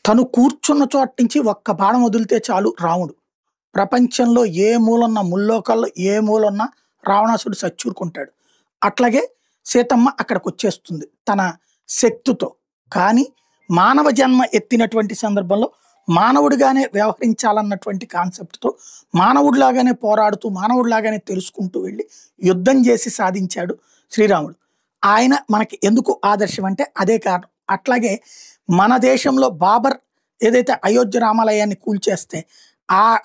తను కూర్చున్న చోట నుంచి ఒక్క బాణం వదిలితే చాలు రాముడు. ప్రపంచంలో ఏ మూలన్న ముల్లోకాల్లో ఏ మూలన్న రావణాసుడు సచ్చూరుకుంటాడు. అట్లాగే సీతమ్మ అక్కడికొచ్చేస్తుంది తన శక్తితో. కానీ మానవ జన్మ ఎత్తినటువంటి సందర్భంలో మానవుడిగానే వ్యవహరించాలన్నటువంటి కాన్సెప్ట్‌తో మానవుడిలాగానే పోరాడుతూ, మానవుడిలాగానే తెలుసుకుంటూ వెళ్ళి యుద్ధం చేసి సాధించాడు శ్రీరాముడు. ఆయన మనకి ఎందుకు ఆదర్శం అంటే అదే కారణం. అట్లాగే మన దేశంలో బాబర్ ఏదైతే అయోధ్య రామాలయాన్ని కూల్చేస్తే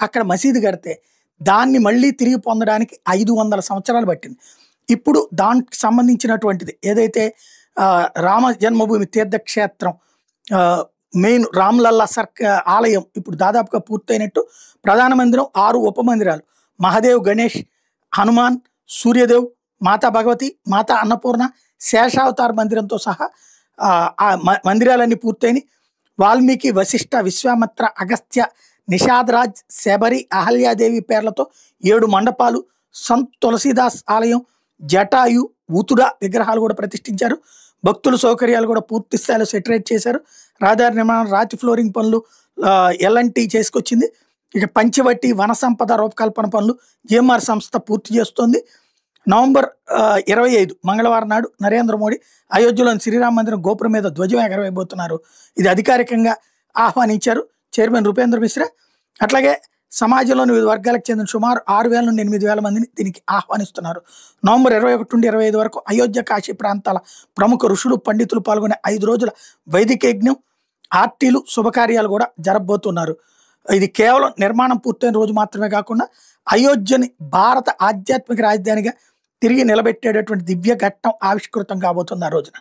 అక్కడ మసీదు కడితే దాన్ని మళ్ళీ తిరిగి పొందడానికి 500 సంవత్సరాలు పట్టింది. ఇప్పుడు దానికి సంబంధించినటువంటిది ఏదైతే రామ జన్మభూమి తీర్థక్షేత్రం మెయిన్ రామ్‌లల్లా ఆలయం ఇప్పుడు దాదాపుగా పూర్తయినట్టు. ప్రధాన మందిరం, 6 ఉపమందిరాలు, మహాదేవ్, గణేష్, హనుమాన్, సూర్యదేవ్, మాతా భగవతి, మాతా అన్నపూర్ణ, శేషావతార్ మందిరంతో సహా ఆ మందిరాలన్నీ పూర్తయినాయి. వాల్మీకి, వశిష్ఠ, విశ్వామిత్ర, అగస్త్య, నిషాదరాజ్, శబరి, అహల్యాదేవి పేర్లతో 7 మండపాలు, సంత్ తులసీదాస్ ఆలయం, జటాయు, ఉతుడ విగ్రహాలు కూడా ప్రతిష్ఠించారు. భక్తుల సౌకర్యాలు కూడా పూర్తి స్థాయిలో సెటరేట్ చేశారు. రహదారి నిర్మాణం, రాతి ఫ్లోరింగ్ పనులు ఎల్ఎన్టీ చేసుకొచ్చింది. ఇక పంచవటి, వన సంపద రూపకల్పన పనులు జిఎంఆర్ సంస్థ పూర్తి చేస్తోంది. నవంబర్ 25 మంగళవారం నాడు నరేంద్ర మోడీ అయోధ్యలోని శ్రీరామ మందిరం గోపురం మీద ధ్వజం ఎగరవేయబోతున్నారు. ఇది అధికారికంగా ఆహ్వానించారు చైర్మన్ రూపేంద్ర మిశ్రా. అట్లాగే సమాజంలోని వివిధ వర్గాలకు చెందిన సుమారు 6,000 నుండి 8,000 మందిని దీనికి ఆహ్వానిస్తున్నారు. నవంబర్ 21 నుండి 25 వరకు అయోధ్య, కాశీ ప్రాంతాల ప్రముఖ ఋషులు, పండితులు పాల్గొనే 5 రోజుల వైదిక యజ్ఞం, ఆర్టీలు, శుభకార్యాలు కూడా జరగబోతున్నారు. ఇది కేవలం నిర్మాణం పూర్తయిన రోజు మాత్రమే కాకుండా అయోధ్యని భారత ఆధ్యాత్మిక రాజధానిగా తిరిగి నిలబెట్టేటటువంటి దివ్య ఘట్టం ఆవిష్కృతం కాబోతుంది ఆ రోజున.